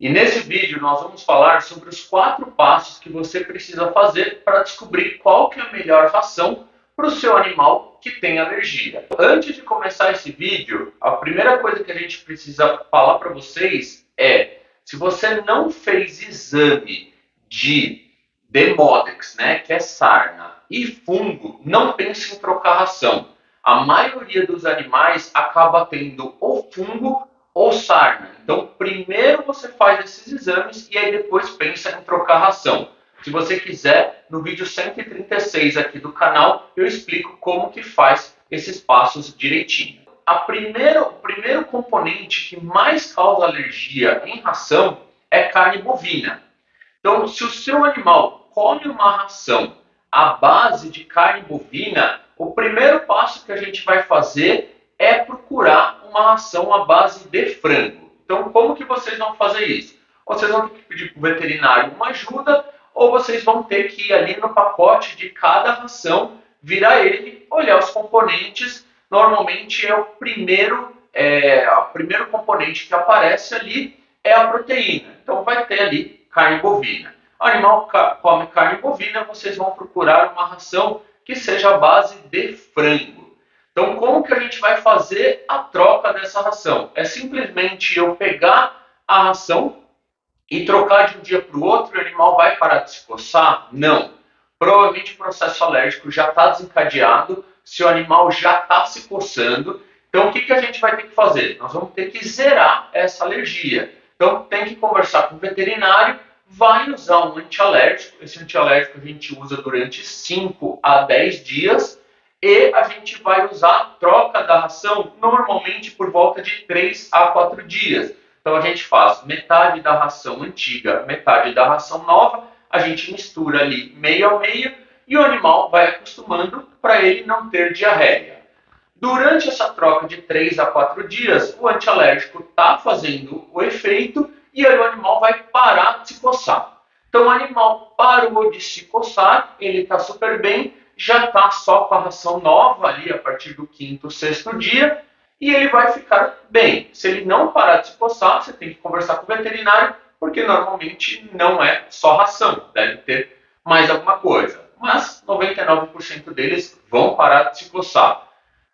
E nesse vídeo nós vamos falar sobre os 4 passos que você precisa fazer para descobrir qual que é a melhor ração para o seu animal que tem alergia. Antes de começar esse vídeo, a primeira coisa que a gente precisa falar para vocês é: se você não fez exame de Demodex, né, que é sarna, e fungo, não pense em trocar ração. A maioria dos animais acaba tendo ou fungo ou sarna. Então, primeiro você faz esses exames e aí depois pensa em trocar ração. Se você quiser, no vídeo 136 aqui do canal, eu explico como que faz esses passos direitinho. O primeiro componente que mais causa alergia em ração é carne bovina. Então, se o seu animal come uma ração à base de carne bovina, o primeiro passo que a gente vai fazer é procurar uma ração à base de frango. Então, como que vocês vão fazer isso? Vocês vão ter que pedir para o veterinário uma ajuda, ou vocês vão ter que ir ali no pacote de cada ração, virar ele, olhar os componentes. Normalmente é o primeiro componente que aparece ali é a proteína. Então vai ter ali carne bovina. O animal come carne bovina, vocês vão procurar uma ração que seja a base de frango. Então, como que a gente vai fazer a troca dessa ração? É simplesmente eu pegar a ração e trocar de um dia para o outro e o animal vai parar de se coçar? Não. Provavelmente o processo alérgico já está desencadeado, se o animal já está se coçando. Então, o que a gente vai ter que fazer? Nós vamos ter que zerar essa alergia. Então, tem que conversar com o veterinário, vai usar um antialérgico. Esse antialérgico a gente usa durante 5 a 10 dias e a gente vai usar a troca da ração normalmente por volta de 3 a 4 dias. Então, a gente faz metade da ração antiga, metade da ração nova, a gente mistura ali meio a meio e o animal vai acostumando para ele não ter diarreia. Durante essa troca de 3 a 4 dias, o antialérgico está fazendo o efeito e aí o animal vai parar de se coçar. Então o animal parou de se coçar, ele está super bem, já está só com a ração nova ali a partir do 5º, 6º dia e ele vai ficar bem. Se ele não parar de se coçar, você tem que conversar com o veterinário, porque normalmente não é só ração, deve ter mais alguma coisa. Mas 99% deles vão parar de se coçar.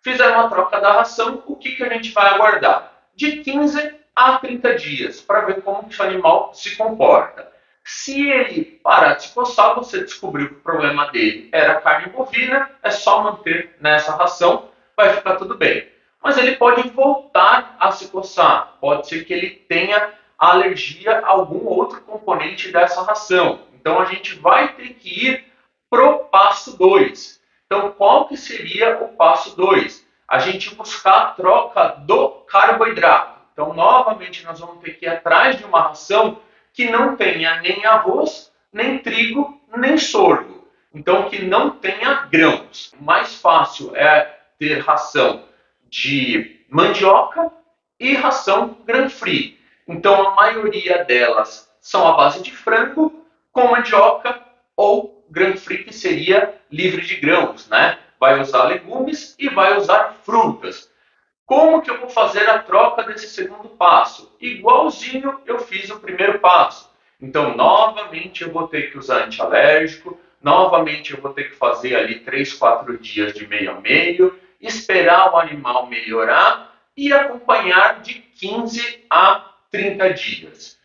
Fizeram a troca da ração, o que a gente vai aguardar? De 15 a 30 dias, para ver como que o animal se comporta. Se ele parar de se coçar, você descobriu que o problema dele era carne bovina, é só manter nessa ração, vai ficar tudo bem. Mas ele pode voltar a se coçar, pode ser que ele tenha alergia a algum outro componente dessa ração. Então a gente vai ter que ir pro passo 2. Então, qual que seria o passo 2? A gente buscar a troca do carboidrato. Então, novamente, nós vamos ter que ir atrás de uma ração que não tenha nem arroz, nem trigo, nem sorgo. Então, que não tenha grãos. O mais fácil é ter ração de mandioca e ração grain-free. Então, a maioria delas são à base de frango, com mandioca ou grain-free, que seria livre de grãos, né? Vai usar legumes e vai usar frutas. Como que eu vou fazer a troca desse segundo passo? Igualzinho eu fiz o primeiro passo. Então, novamente eu vou ter que usar antialérgico, novamente eu vou ter que fazer ali 3, 4 dias de meio a meio, esperar o animal melhorar e acompanhar de 15 a 30 dias.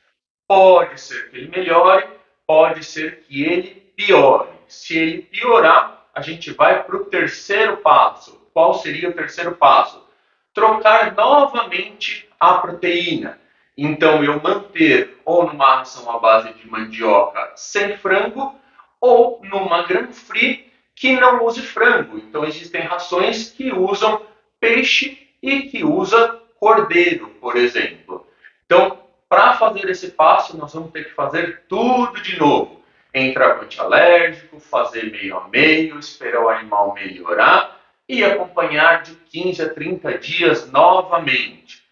Pode ser que ele melhore, pode ser que ele piore. Se ele piorar, a gente vai para o terceiro passo. Qual seria o terceiro passo? Trocar novamente a proteína. Então, eu manter ou numa ração à base de mandioca sem frango, ou numa grain-free que não use frango. Então, existem rações que usam peixe e que usam cordeiro, por exemplo. Então, para fazer esse passo, nós vamos ter que fazer tudo de novo. Entrar com antialérgico, fazer meio a meio, esperar o animal melhorar e acompanhar de 15 a 30 dias novamente.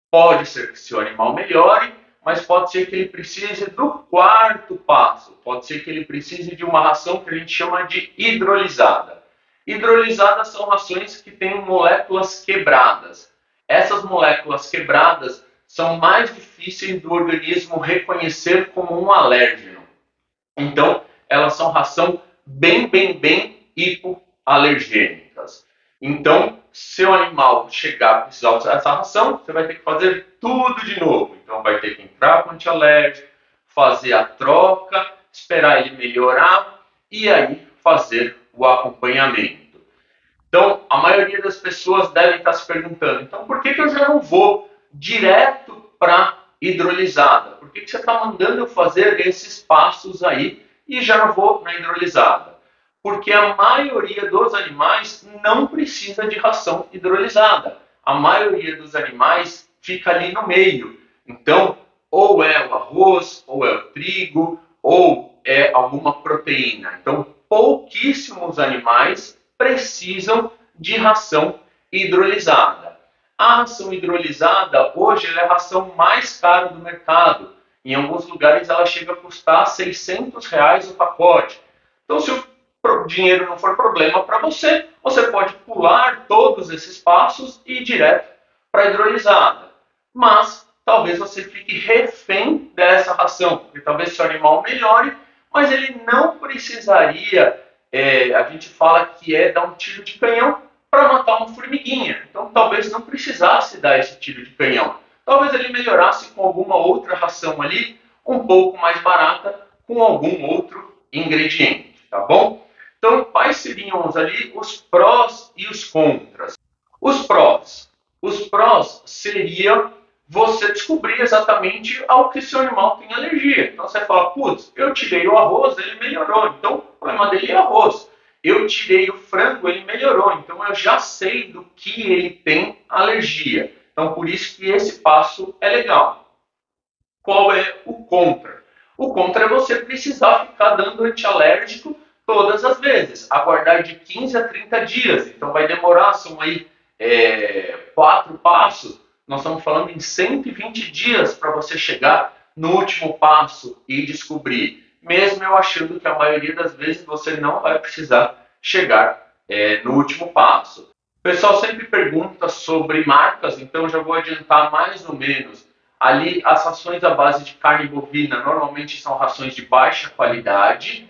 Pode ser que seu animal melhore, mas pode ser que ele precise do quarto passo. Pode ser que ele precise de uma ração que a gente chama de hidrolisada. Hidrolisadas são rações que têm moléculas quebradas. Essas moléculas quebradas são mais difíceis do organismo reconhecer como um alérgeno. Então, elas são ração bem hipoalergênicas. Então, se o animal chegar a precisar usar essa ração, você vai ter que fazer tudo de novo. Então, vai ter que entrar com antialérgico, fazer a troca, esperar ele melhorar e aí fazer o acompanhamento. Então, a maioria das pessoas devem estar se perguntando, então por que eu já não vou direto para hidrolisada? Por que você está mandando eu fazer esses passos aí e já não vou na hidrolisada? Porque a maioria dos animais não precisa de ração hidrolisada. A maioria dos animais fica ali no meio. Então, ou é o arroz, ou é o trigo, ou é alguma proteína. Então, pouquíssimos animais precisam de ração hidrolisada. A ração hidrolisada, hoje, ela é a ração mais cara do mercado. Em alguns lugares, ela chega a custar R$600 o pacote. Então, se o dinheiro não for problema para você, você pode pular todos esses passos e ir direto para a hidrolisada. Mas talvez você fique refém dessa ração, porque talvez seu animal melhore, mas ele não precisaria, a gente fala que é dar um tiro de canhão para matar uma formiguinha. Então talvez não precisasse dar esse tiro de canhão. Talvez ele melhorasse com alguma outra ração ali, um pouco mais barata, com algum outro ingrediente, tá bom? Então, quais seriam ali os prós e os contras? Os prós. Os prós seria você descobrir exatamente ao que seu animal tem alergia. Então você fala, putz, eu tirei o arroz, ele melhorou, então o problema dele é arroz. Eu tirei o frango, ele melhorou, então eu já sei do que ele tem alergia. Então por isso que esse passo é legal. Qual é o contra? O contra é você precisar ficar dando antialérgico todas as vezes, aguardar de 15 a 30 dias. Então vai demorar, são aí 4 passos, nós estamos falando em 120 dias para você chegar no último passo e descobrir. Mesmo eu achando que a maioria das vezes você não vai precisar chegar no último passo. O pessoal sempre pergunta sobre marcas, então já vou adiantar mais ou menos. Ali as rações à base de carne bovina normalmente são rações de baixa qualidade.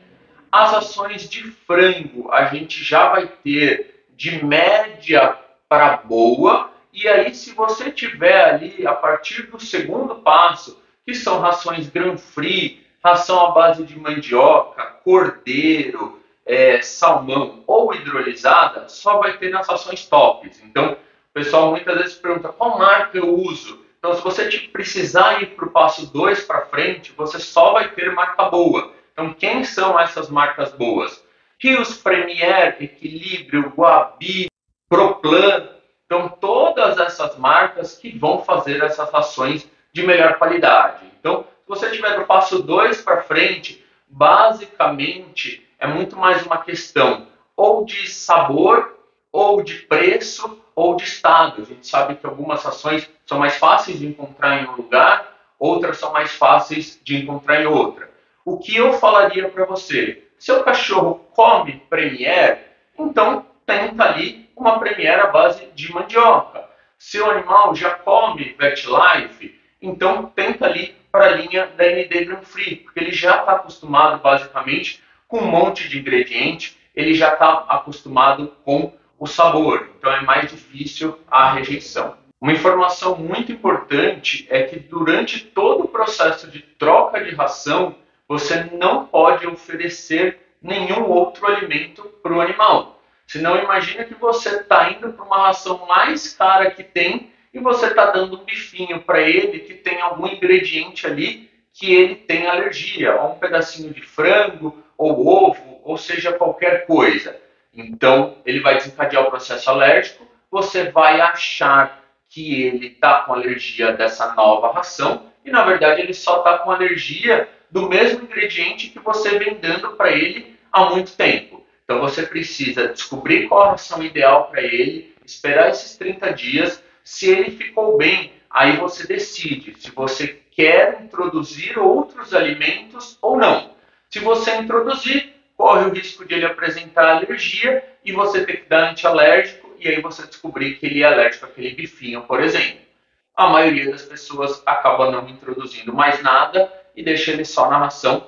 As rações de frango a gente já vai ter de média para boa. E aí, se você tiver ali, a partir do segundo passo, que são rações grain-free, ração à base de mandioca, cordeiro, salmão ou hidrolisada, só vai ter nas rações tops. Então, o pessoal muitas vezes pergunta, qual marca eu uso? Então, se você precisar ir para o passo 2 para frente, você só vai ter marca boa. Então, quem são essas marcas boas? Rios Premier, Equilíbrio, Guabi, Proplan. Então, todas essas marcas que vão fazer essas rações de melhor qualidade. Então, se você tiver do passo 2 para frente, basicamente é muito mais uma questão ou de sabor, ou de preço, ou de estado. A gente sabe que algumas rações são mais fáceis de encontrar em um lugar, outras são mais fáceis de encontrar em outra. O que eu falaria para você? Seu cachorro come Premier, então tenta ali uma Premier à base de mandioca. Seu animal já come VetLife, então tenta ali para a linha da ND Grain Free, porque ele já está acostumado basicamente com um monte de ingrediente, ele já está acostumado com o sabor, então é mais difícil a rejeição. Uma informação muito importante é que durante todo o processo de troca de ração, você não pode oferecer nenhum outro alimento para o animal. Senão imagina que você está indo para uma ração mais cara que tem e você está dando um bifinho para ele que tem algum ingrediente ali que ele tem alergia, ou um pedacinho de frango, ou ovo, ou seja, qualquer coisa. Então, ele vai desencadear o processo alérgico, você vai achar que ele está com alergia dessa nova ração, e na verdade ele só está com alergia do mesmo ingrediente que você vem dando para ele há muito tempo. Então você precisa descobrir qual a ração ideal para ele, esperar esses 30 dias, se ele ficou bem, aí você decide se você quer introduzir outros alimentos ou não. Se você introduzir, corre o risco de ele apresentar alergia e você ter que dar antialérgico e aí você descobrir que ele é alérgico àquele bifinho, por exemplo. a maioria das pessoas acaba não introduzindo mais nada e deixa ele só na ração